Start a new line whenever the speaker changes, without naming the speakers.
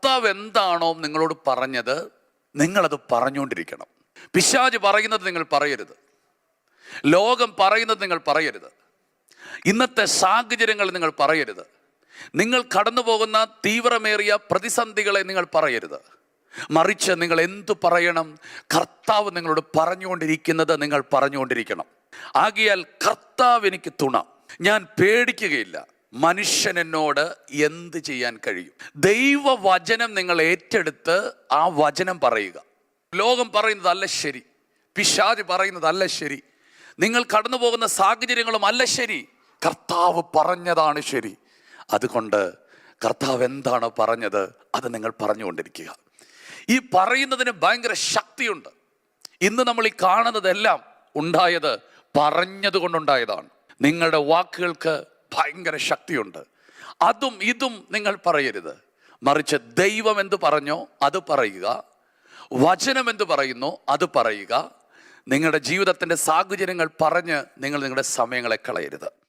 കർത്താവ് എന്താണോ നിങ്ങളോട് പറഞ്ഞത് നിങ്ങളത് പറഞ്ഞുകൊണ്ടിരിക്കണം. പിശാച് പറയുന്നത് നിങ്ങൾ പറയരുത്. ലോകം പറയുന്നത് നിങ്ങൾ പറയരുത്. ഇന്നത്തെ സാഹചര്യങ്ങൾ നിങ്ങൾ പറയരുത്. നിങ്ങൾ കടന്നു പോകുന്ന തീവ്രമേറിയ പ്രതിസന്ധികളെ നിങ്ങൾ പറയരുത്. മറിച്ച് നിങ്ങൾ എന്തു പറയണം? കർത്താവ് നിങ്ങളോട് പറഞ്ഞുകൊണ്ടിരിക്കുന്നത് നിങ്ങൾ പറഞ്ഞുകൊണ്ടിരിക്കണം. ആകയാൽ കർത്താവ് എനിക്ക് തുണ, ഞാൻ പേടിക്കുകയില്ല. മനുഷ്യൻ എന്നോട് എന്ത് ചെയ്യാൻ കഴിയും? ദൈവവചനം നിങ്ങൾ ഏറ്റെടുത്ത് ആ വചനം പറയുക. ലോകം പറയുന്നതല്ല ശരി, പിശാച് പറയുന്നതല്ല ശരി, നിങ്ങൾ കടന്നു പോകുന്ന സാഹചര്യങ്ങളും അല്ല ശരി, കർത്താവ് പറഞ്ഞതാണ് ശരി. അതുകൊണ്ട് കർത്താവ് എന്താണോ പറഞ്ഞത് അത് നിങ്ങൾ പറഞ്ഞുകൊണ്ടിരിക്കുക. ഈ പറയുന്നതിന് ഭയങ്കര ശക്തിയുണ്ട്. ഇന്ന് നമ്മൾ ഈ കാണുന്നതെല്ലാം ഉണ്ടായത് പറഞ്ഞത് കൊണ്ടുണ്ടായതാണ്. നിങ്ങളുടെ വാക്കുകൾക്ക് ഭയങ്കര ശക്തിയുണ്ട്. അതും ഇതും നിങ്ങൾ പറയരുത്. മറിച്ച് ദൈവം എന്ത് പറഞ്ഞോ അത് പറയുക, വചനം എന്ത് പറയുന്നു അത് പറയുക. നിങ്ങളുടെ ജീവിതത്തിൻ്റെ സാഹചര്യങ്ങൾ പറഞ്ഞ് നിങ്ങൾ നിങ്ങളുടെ സമയങ്ങളെ കളയരുത്.